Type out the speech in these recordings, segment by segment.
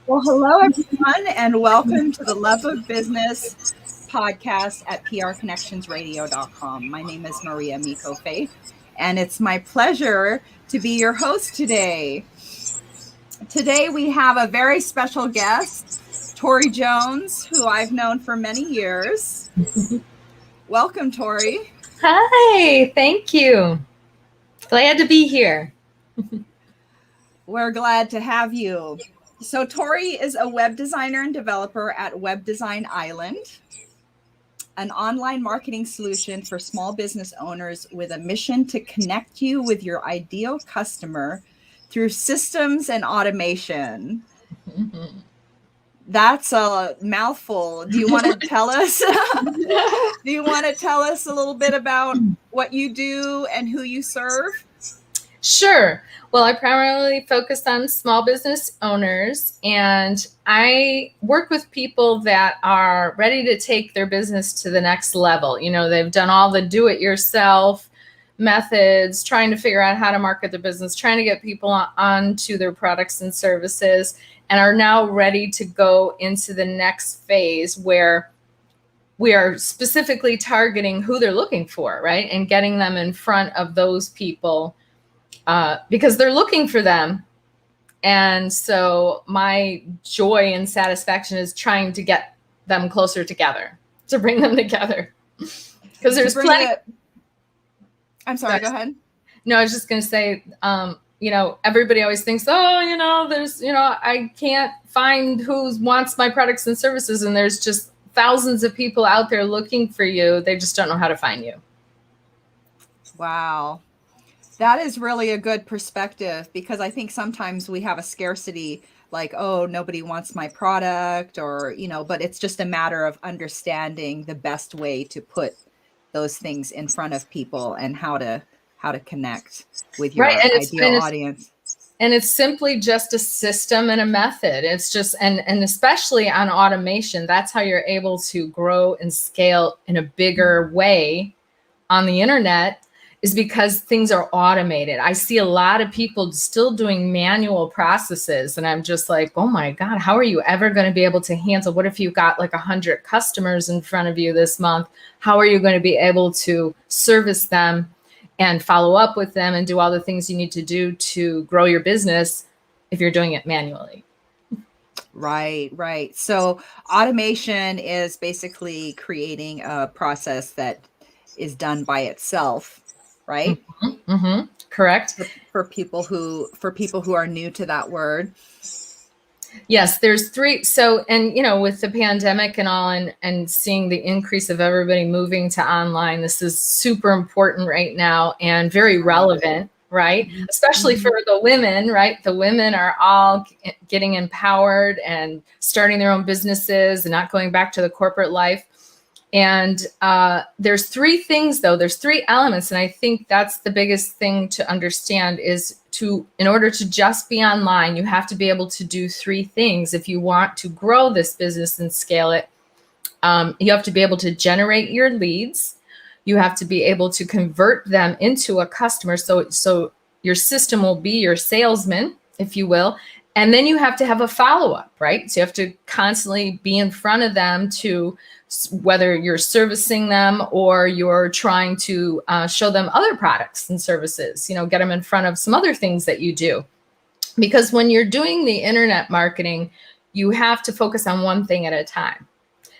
Well, hello, everyone, and welcome to the Love of Business podcast at prconnectionsradio.com. My name is Maria Miko Faith, and it's my pleasure to be your host today. Today, we have a very special guest, Tori Jones, who I've known for many years. Welcome, Tori. Hi, thank you. Glad to be here. We're glad to have you. So Tori is a web designer and developer at Web Design Island, an online marketing solution for small business owners with a mission to connect you with your ideal customer through systems and automation. Mm-hmm. That's a mouthful. Do you want to tell us? Do you want to tell us a little bit about what you do and who you serve? Sure. Well, I primarily focus on small business owners, and I work with people that are ready to take their business to the next level. You know, they've done all the do-it-yourself methods, trying to figure out how to market their business, trying to get people onto their products and services, and are now ready to go into the next phase where we are specifically targeting who they're looking for, right? And getting them in front of those people because they're looking for them. And so my joy and satisfaction is trying to get them closer together, to bring them together. Because there's plenty. I'm sorry, go ahead. No, I was just going to say, everybody always thinks, I can't find who wants my products and services. And there's just thousands of people out there looking for you. They just don't know how to find you. Wow. That is really a good perspective, because I think sometimes we have a scarcity, like, oh, nobody wants my product, or, but it's just a matter of understanding the best way to put those things in front of people and how to connect with your ideal audience. And it's simply just a system and a method. It's just, and especially on automation, that's how you're able to grow and scale in a bigger way on the internet, is because things are automated. I see a lot of people still doing manual processes, and I'm just like, oh my God, how are you ever going to be able to handle? What if you've got like 100 customers in front of you this month? How are you going to be able to service them and follow up with them and do all the things you need to do to grow your business if you're doing it manually? Right. So automation is basically creating a process that is done by itself, right? Mm-hmm. Mm-hmm. Correct. For people who are new to that word. Yes, there's three. So, and with the pandemic and all, and seeing the increase of everybody moving to online, this is super important right now and very relevant, right? Mm-hmm. Especially for the women, right? The women are all getting empowered and starting their own businesses and not going back to the corporate life. And there's three things, though. There's three elements. And I think that's the biggest thing to understand is in order to just be online, you have to be able to do three things. If you want to grow this business and scale it, you have to be able to generate your leads. You have to be able to convert them into a customer. So your system will be your salesman, if you will. And then you have to have a follow-up, right? So you have to constantly be in front of them, to whether you're servicing them or you're trying to show them other products and services, get them in front of some other things that you do. Because when you're doing the internet marketing, you have to focus on one thing at a time.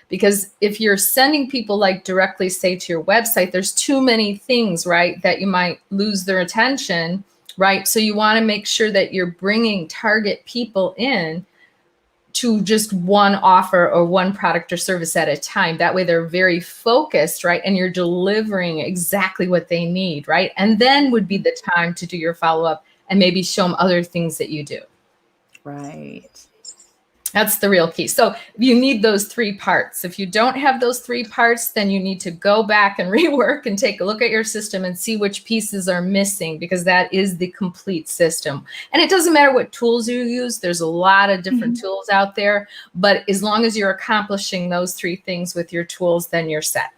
Because if you're sending people directly, say, to your website, there's too many things, right, that you might lose their attention, right? So you want to make sure that you're bringing target people in to just one offer or one product or service at a time. That way they're very focused, right? And you're delivering exactly what they need, right? And then would be the time to do your follow-up and maybe show them other things that you do. Right. That's the real key. So you need those three parts. If you don't have those three parts, then you need to go back and rework and take a look at your system and see which pieces are missing, because that is the complete system. And it doesn't matter what tools you use. There's a lot of different tools out there. But as long as you're accomplishing those three things with your tools, then you're set.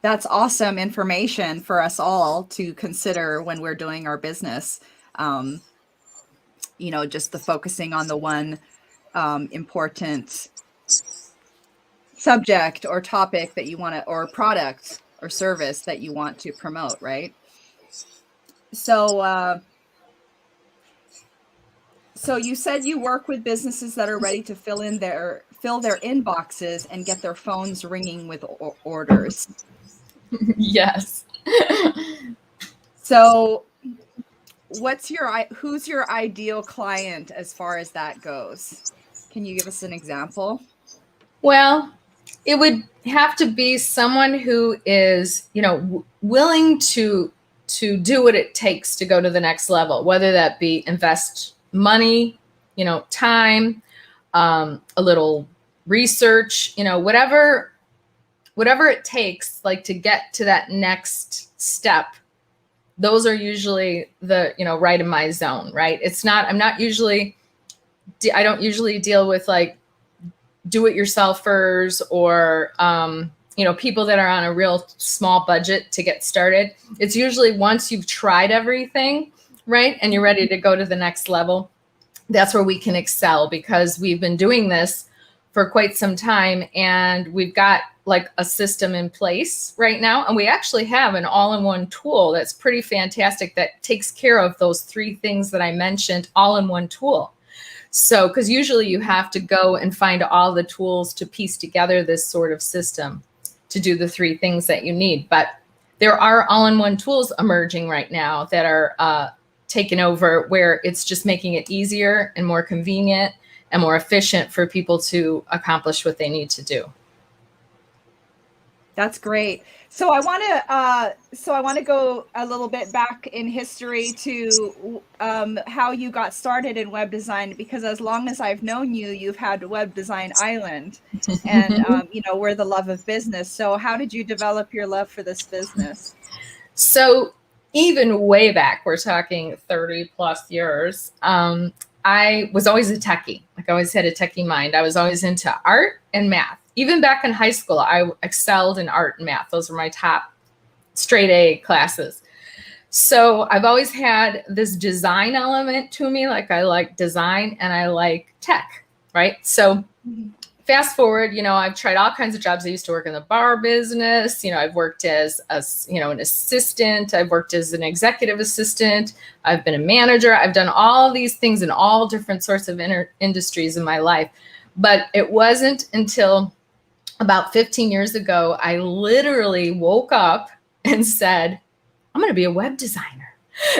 That's awesome information for us all to consider when we're doing our business. Um, just the focusing on the one important subject or topic that you want to, or product or service that you want to promote, right? So, so you said you work with businesses that are ready to fill their inboxes and get their phones ringing with orders. Yes. So who's your ideal client as far as that goes? Can you give us an example? Well, it would have to be someone who is, willing to do what it takes to go to the next level, whether that be invest money, time, a little research, whatever it takes, like, to get to that next step. Those are usually the, right in my zone, right? I don't usually deal with like do-it-yourselfers or, people that are on a real small budget to get started. It's usually once you've tried everything, right, and you're ready to go to the next level, that's where we can excel, because we've been doing this for quite some time and we've got like a system in place right now. And we actually have an all-in-one tool that's pretty fantastic that takes care of those three things that I mentioned, all in one tool. So, because usually you have to go and find all the tools to piece together this sort of system to do the three things that you need. But there are all-in-one tools emerging right now that are taken over, where it's just making it easier and more convenient and more efficient for people to accomplish what they need to do. That's great. So I want to go a little bit back in history to how you got started in web design, because as long as I've known you, you've had Web Design Island, and we're the love of business. So how did you develop your love for this business? So even way back, we're talking 30 plus years. I was always a techie. Like, I always had a techie mind. I was always into art and math. Even back in high school, I excelled in art and math. Those were my top straight A classes. So I've always had this design element to me. Like, I like design and I like tech, right? So fast forward, I've tried all kinds of jobs. I used to work in the bar business. I've worked as an assistant. I've worked as an executive assistant. I've been a manager. I've done all these things in all different sorts of industries in my life. But it wasn't until about 15 years ago, I literally woke up and said, I'm going to be a web designer.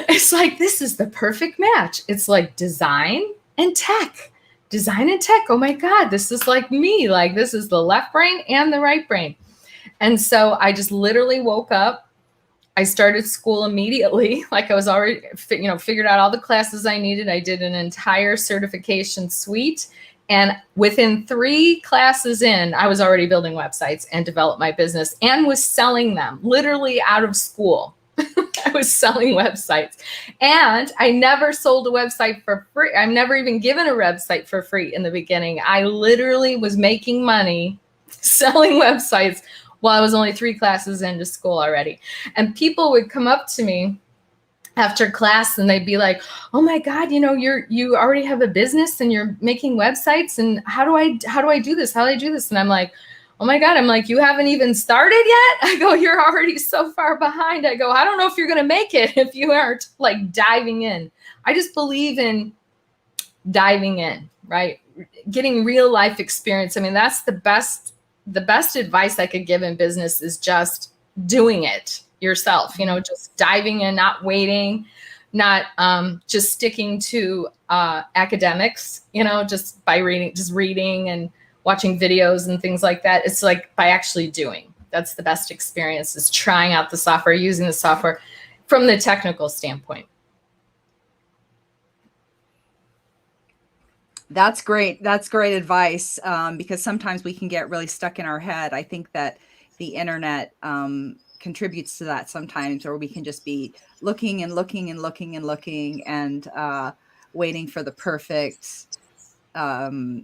It's like, this is the perfect match. It's like design and tech. Design and tech. Oh my God, this is like me. Like, this is the left brain and the right brain. And so I just literally woke up. I started school immediately. Like, I was already, figured out all the classes I needed. I did an entire certification suite. And within 3 classes in, I was already building websites and developed my business and was selling them literally out of school. I was selling websites, and I never sold a website for free. I've never even given a website for free in the beginning. I literally was making money selling websites while I was only 3 classes into school already. And people would come up to me after class and they'd be like, oh my God, you already have a business and you're making websites, and how do I do this? How do I do this? And I'm like, oh my God, I'm like, you haven't even started yet? I go, you're already so far behind. I go, I don't know if you're going to make it if you aren't like diving in. I just believe in diving in, right? Getting real life experience. I mean, that's the best advice I could give in business, is just doing it yourself, just diving in, not waiting, not just sticking to academics, just by reading and watching videos and things like that. It's like by actually doing. That's the best experience, is trying out the software, using the software from the technical standpoint. That's great. That's great advice, because sometimes we can get really stuck in our head. I think that the internet contributes to that sometimes, or we can just be looking and looking and looking and looking and waiting for the perfect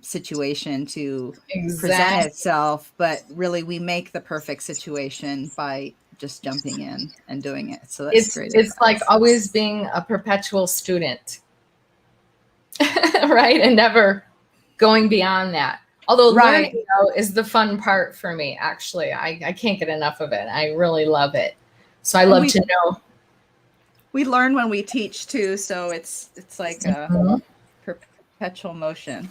situation to present Exactly. itself, but really we make the perfect situation by just jumping in and doing it. So that's great It's like advice. always being a perpetual student, right? And never going beyond that. Although Right. learning though is the fun part for me, actually. I can't get enough of it. I really love it. So I And love to know. we learn when we teach too, so it's like a Mhm. perpetual motion.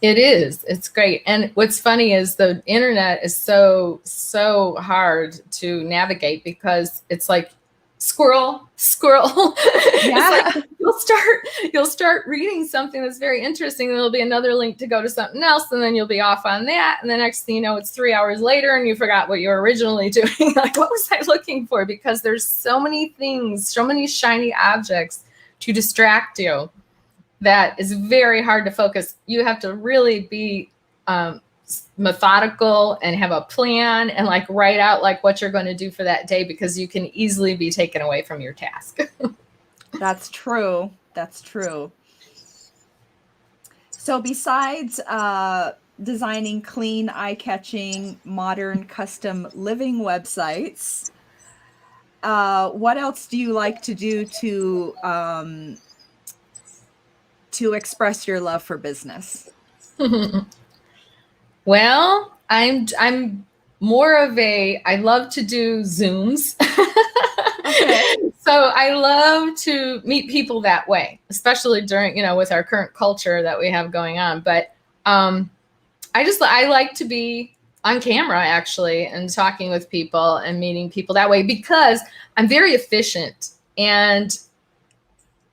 It is. It's great. And what's funny is the internet is so hard to navigate because it's like squirrel, squirrel. It's like Yeah. you'll start reading something that's very interesting, and there'll be another link to go to something else, and then you'll be off on that. And the next thing you know, it's 3 hours later and you forgot what you were originally doing. Like, what was I looking for? Because there's so many things, so many shiny objects to distract you that is very hard to focus. You have to really be methodical and have a plan and like write out like what you're going to do for that day, because you can easily be taken away from your task. That's true. That's true. So besides designing clean, eye-catching, modern, custom living websites, what else do you like to do to express your love for business? Well, I'm more of a, I love to do Zooms. Okay. So I love to meet people that way, especially during, with our current culture that we have going on. But I like to be on camera actually and talking with people and meeting people that way, because I'm very efficient, and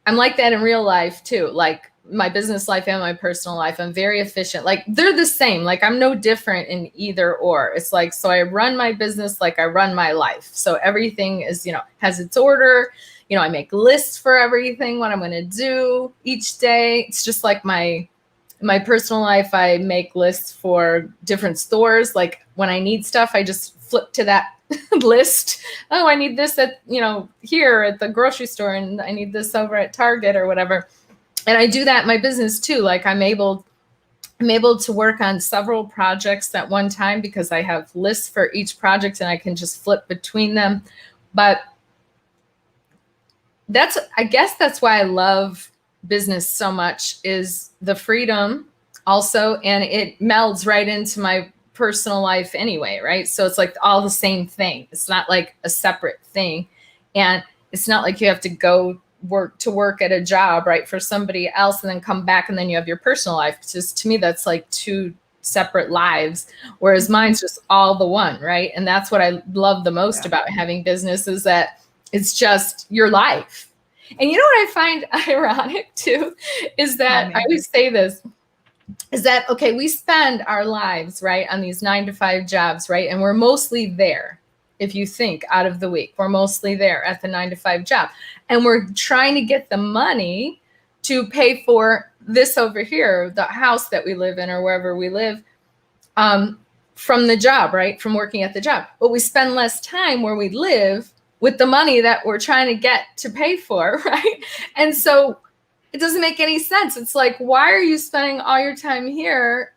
I'm like that in real life too. Like my business life and my personal life, I'm very efficient. Like they're the same. Like I'm no different in either or. It's like, so I run my business like I run my life. So everything is, has its order. I make lists for everything, what I'm going to do each day. It's just like my personal life. I make lists for different stores. Like when I need stuff, I just flip to that list. Oh, I need this at, here at the grocery store, and I need this over at Target or whatever. And I do that in my business too. Like I'm able to work on several projects at one time because I have lists for each project and I can just flip between them. But I guess that's why I love business so much, is the freedom also, and it melds right into my personal life anyway, right? So it's like all the same thing. It's not like a separate thing, and it's not like you have to go work at a job, right, for somebody else and then come back and then you have your personal life. It's just, to me, that's like two separate lives, whereas mine's just all the one, right? And that's what I love the most about having business, is that it's just your life. And you know what I find ironic too, is that I always say this, is that, okay, we spend our lives, right, on these 9-to-5 jobs, right? And we're mostly there. If you think out of the week, we're mostly there at the 9-to-5 job. And we're trying to get the money to pay for this over here, the house that we live in or wherever we live, from the job, right? From working at the job. But we spend less time where we live with the money that we're trying to get to pay for, right? And so it doesn't make any sense. It's like, why are you spending all your time here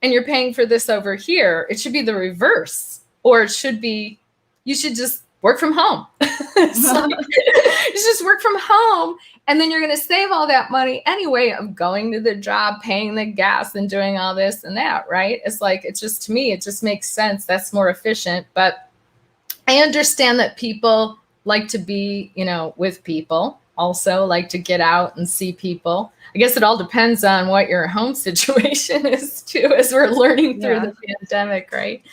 and you're paying for this over here? It should be the reverse. Or it should be, you should just work from home. It's like, you just work from home, and then you're going to save all that money anyway of going to the job, paying the gas, and doing all this and that, right? It's like, it's just, to me, it just makes sense. That's more efficient. But I understand that people like to be, with people, also like to get out and see people. I guess it all depends on what your home situation is too, as we're learning through the pandemic, right?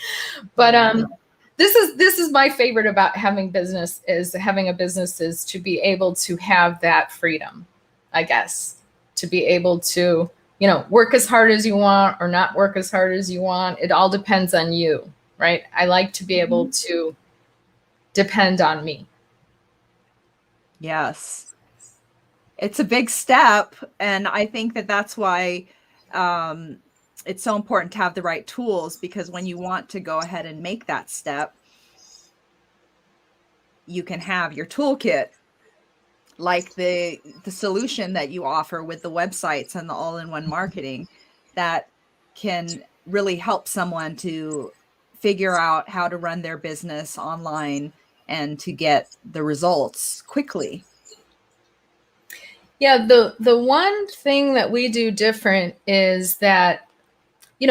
But this is my favorite about having a business, is to be able to have that freedom, I guess, to be able to, work as hard as you want or not work as hard as you want. It all depends on you, right? I like to be able to depend on me. Yes. It's a big step. And I think that that's why it's so important to have the right tools, because when you want to go ahead and make that step, you can have your toolkit, like the solution that you offer with the websites and the all-in-one marketing. that can really help someone to figure out how to run their business online and to get the results quickly? Yeah, the one thing that we do different is that,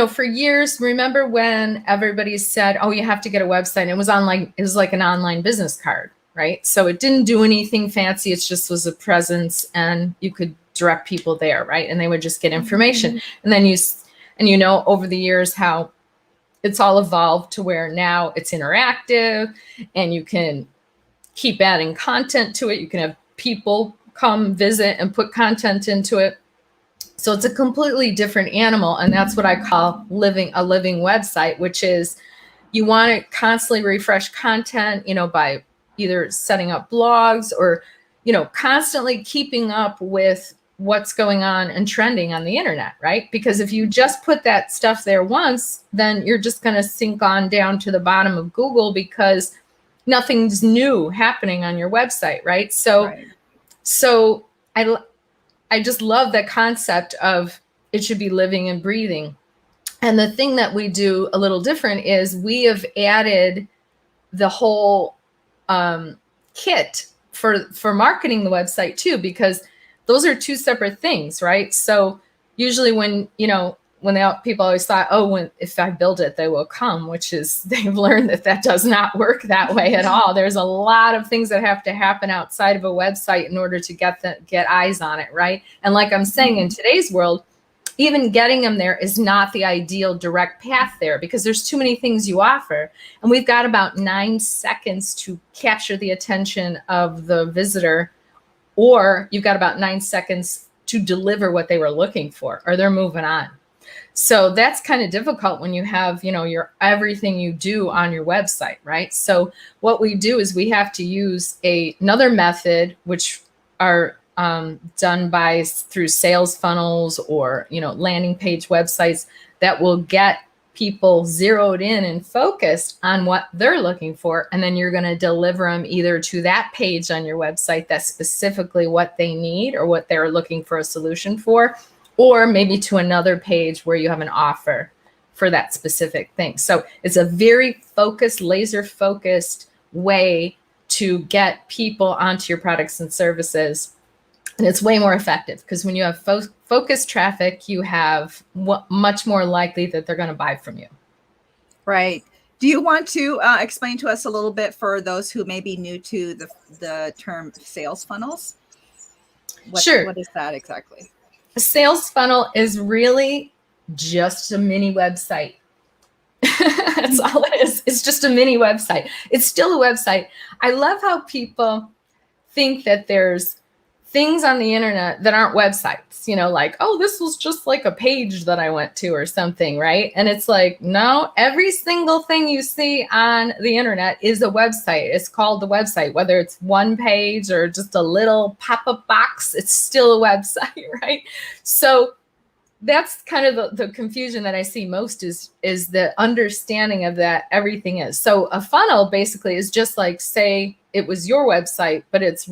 for years, remember when everybody said, "Oh, you have to get a website." And it was like an online business card, right? So it didn't do anything fancy. It just was a presence, and you could direct people there, right? And they would just get information. And then over the years how it's all evolved to where now it's interactive, and you can keep adding content to it. You can have people come visit and put content into it. So it's a completely different animal. And that's what I call a living website, which is you want to constantly refresh content, by either setting up blogs or, constantly keeping up with what's going on and trending on the internet, right? Because if you just put that stuff there once, then you're just going to sink on down to the bottom of Google because nothing's new happening on your website, right? So I just love the concept of it should be living and breathing. And the thing that we do a little different is we have added the whole kit for marketing the website too, because those are two separate things, right? So usually when people always thought, oh, if I build it, they will come, which is they've learned that does not work that way at all. There's a lot of things that have to happen outside of a website in order to get eyes on it, right? And like I'm saying, in today's world, even getting them there is not the ideal direct path there because there's too many things you offer. And we've got about 9 seconds to capture the attention of the visitor, or you've got about 9 seconds to deliver what they were looking for, or they're moving on. So that's kind of difficult when you have, your everything you do on your website, right? So what we do is we have to use another method, which are done through sales funnels or, landing page websites that will get people zeroed in and focused on what they're looking for. And then you're going to deliver them either to that page on your website that's specifically what they need or what they're looking for a solution for, or maybe to another page where you have an offer for that specific thing. So it's a very focused, laser focused way to get people onto your products and services. And it's way more effective because when you have focused traffic, you have much more likely that they're going to buy from you. Right. Do you want to explain to us a little bit for those who may be new to the term sales funnels? Sure. What is that exactly? A sales funnel is really just a mini website. That's all it is. It's just a mini website. It's still a website. I love how people think that there's things on the internet that aren't websites, like, oh, this was just like a page that I went to or something, right? And it's like, no, every single thing you see on the internet is a website. It's called the website, whether it's one page or just a little pop-up box, it's still a website, right? So that's kind of the confusion that I see most is the understanding of that everything is. So a funnel basically is just like, say it was your website, but it's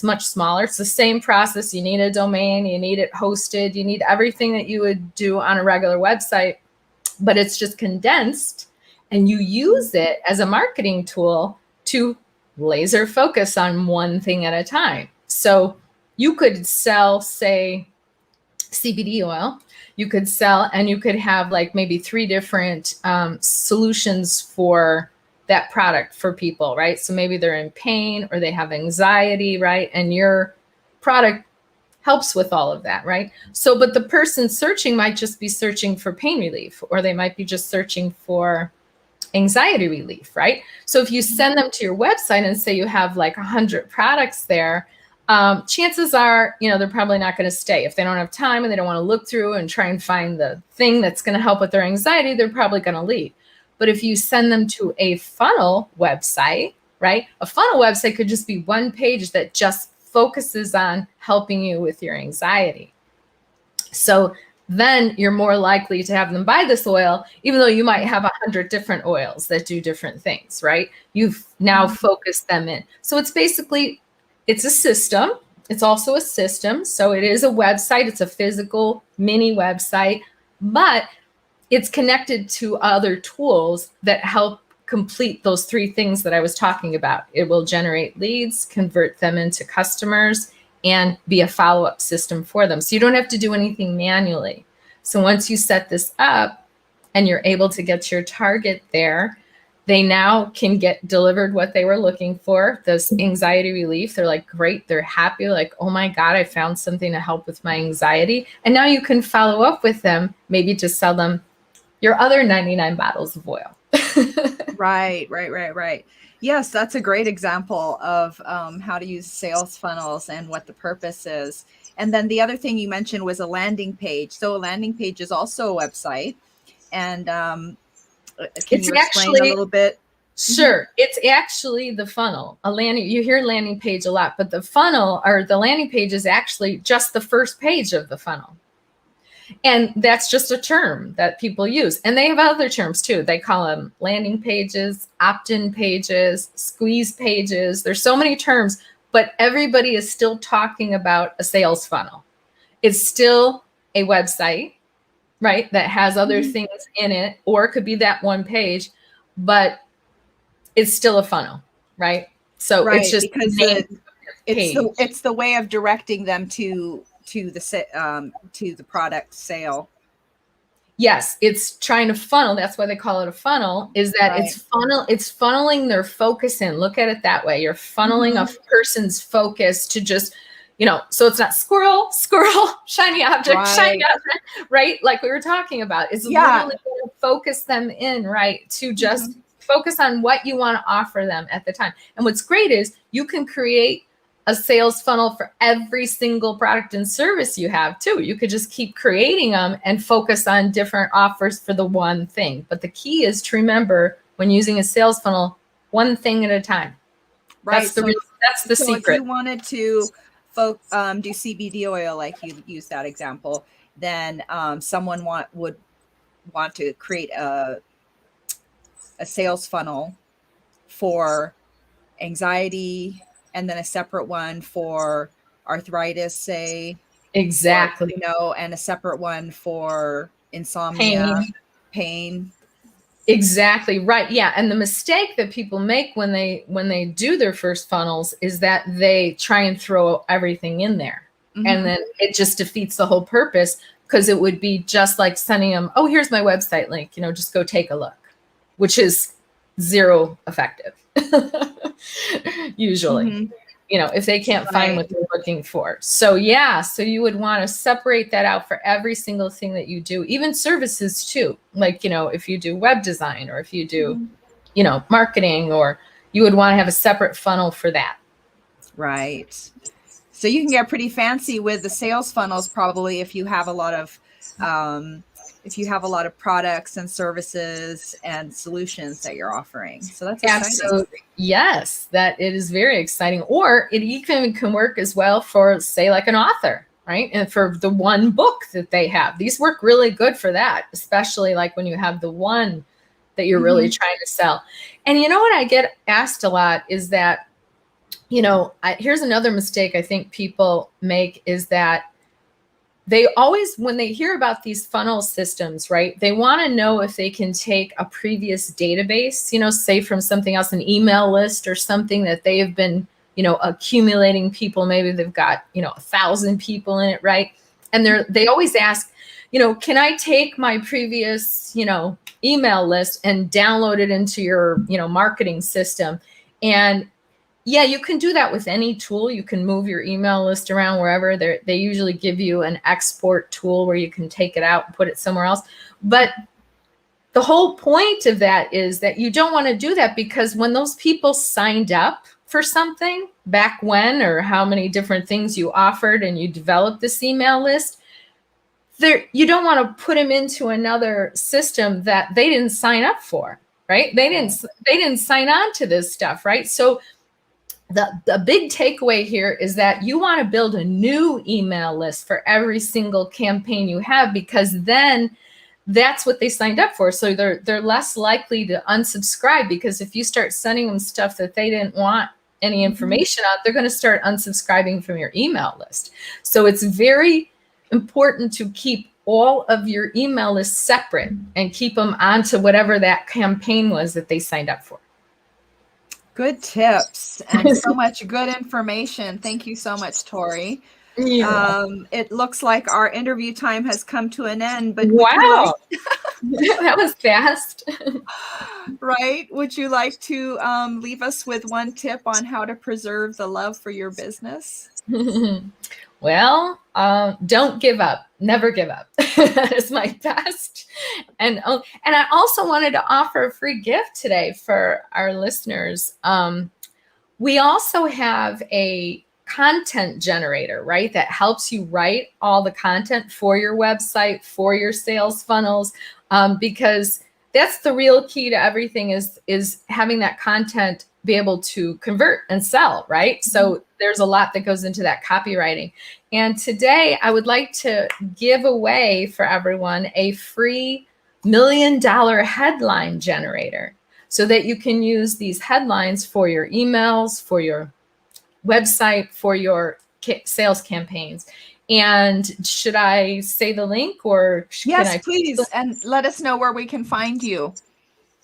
much smaller. It's the same process. You need a domain, you need it hosted, you need everything that you would do on a regular website, but it's just condensed and you use it as a marketing tool to laser focus on one thing at a time. So you could sell, say, CBD oil. You could sell, and you could have like maybe 3 different solutions for that product for people, right? So maybe they're in pain or they have anxiety, right? And your product helps with all of that, right? So, but the person searching might just be searching for pain relief, or they might be just searching for anxiety relief, right? So if you send them to your website and say you have like 100 products there, chances are, they're probably not going to stay. If they don't have time and they don't want to look through and try and find the thing that's going to help with their anxiety, they're probably going to leave. But if you send them to a funnel website, right? A funnel website could just be one page that just focuses on helping you with your anxiety. So then you're more likely to have them buy this oil, even though you might have 100 different oils that do different things, right? You've now focused them in. So it's basically, it's a system. It's also a system. So it is a website. It's a physical mini website but it's connected to other tools that help complete those three things that I was talking about. It will generate leads, convert them into customers, and be a follow-up system for them. So you don't have to do anything manually. So once you set this up and you're able to get your target there, they now can get delivered what they were looking for, this anxiety relief. They're like, great, they're happy, like, oh my God, I found something to help with my anxiety. And now you can follow up with them, maybe to sell them your other 99 bottles of oil. Right. Yes, that's a great example of how to use sales funnels and what the purpose is. And then the other thing you mentioned was a landing page. So a landing page is also a website. And can you explain a little bit? Sure. It's actually the funnel. You hear landing page a lot, but the funnel or the landing page is actually just the first page of the funnel. And that's just a term that people use. And they have other terms too. They call them landing pages, opt-in pages, squeeze pages. There's so many terms, but everybody is still talking about a sales funnel. It's still a website, right, that has other things in it, or it could be that one page, but it's still a funnel, right? So it's just because it's the way of directing them to the product sale. Yes, it's trying to funnel. That's why they call it a funnel, is that it's funneling their focus in. Look at it that way. You're funneling a person's focus to just, so it's not squirrel, shiny object, right? Like we were talking about. It's literally going to focus them in, right? To just focus on what you want to offer them at the time. And what's great is you can create a sales funnel for every single product and service you have too. You could just keep creating them and focus on different offers for the one thing. But the key is to remember, when using a sales funnel, one thing at a time. Right. That's the secret. If you wanted to do CBD oil, like you used that example, then someone would want to create a sales funnel for anxiety, and then a separate one for arthritis, say. Exactly. Or, and a separate one for insomnia, pain. Exactly right. Yeah. And the mistake that people make when they do their first funnels is that they try and throw everything in there. And then it just defeats the whole purpose, because it would be just like sending them, oh, here's my website link, just go take a look, which is zero effective. Usually, if they can't find what they're looking for. So you would want to separate that out for every single thing that you do, even services too. Like, if you do web design, or if you do, marketing, or you would want to have a separate funnel for that. Right. So you can get pretty fancy with the sales funnels, probably, if you have a lot of products and services and solutions that you're offering. So that's exciting. Absolutely. Yes, that it is very exciting. Or it even can work as well for, say, like an author, right? And for the one book that they have. These work really good for that, especially like when you have the one that you're really trying to sell. And what I get asked a lot is that, here's another mistake I think people make, is that they always, when they hear about these funnel systems, right, they want to know if they can take a previous database, say from something else, an email list or something that they have been, accumulating people. Maybe they've got, 1,000 people in it, right? And they always ask, can I take my previous, email list and download it into your, marketing system? And yeah, you can do that with any tool. You can move your email list around wherever. They usually give you an export tool where you can take it out and put it somewhere else. But the whole point of that is that you don't want to do that, because when those people signed up for something back when, or how many different things you offered and you developed this email list, you don't want to put them into another system that they didn't sign up for, right? They didn't sign on to this stuff, right? So the big takeaway here is that you want to build a new email list for every single campaign you have, because then that's what they signed up for. So they're less likely to unsubscribe, because if you start sending them stuff that they didn't want any information on, they're going to start unsubscribing from your email list. So it's very important to keep all of your email lists separate and keep them onto whatever that campaign was that they signed up for. Good tips and so much good information. Thank you so much, Tori. It looks like our interview time has come to an end, but wow. That was fast. Right? Would you like to leave us with one tip on how to preserve the love for your business? Well, don't give up. Never give up. That is my best. And I also wanted to offer a free gift today for our listeners. We also have a content generator, right? That helps you write all the content for your website, for your sales funnels, because that's the real key to everything is having that content be able to convert and sell, right? So there's a lot that goes into that copywriting. And today I would like to give away for everyone a free $1 million headline generator so that you can use these headlines for your emails, for your website, for your sales campaigns. And should I say the link or yes, please. And let us know where we can find you.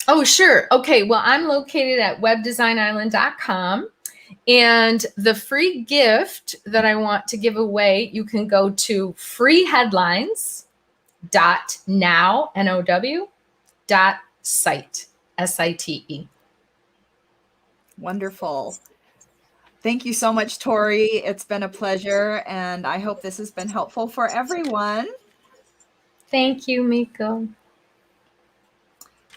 Oh, sure. Okay. Well, I'm located at webdesignisland.com. And the free gift that I want to give away, you can go to freeheadlines.now, N-O-W, .site, S-I-T-E. Wonderful. Thank you so much, Tori. It's been a pleasure, and I hope this has been helpful for everyone. Thank you, Miko.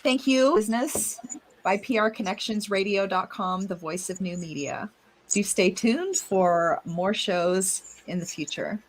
Thank you, Business by PRConnectionsRadio.com, the voice of new media. Do stay tuned for more shows in the future.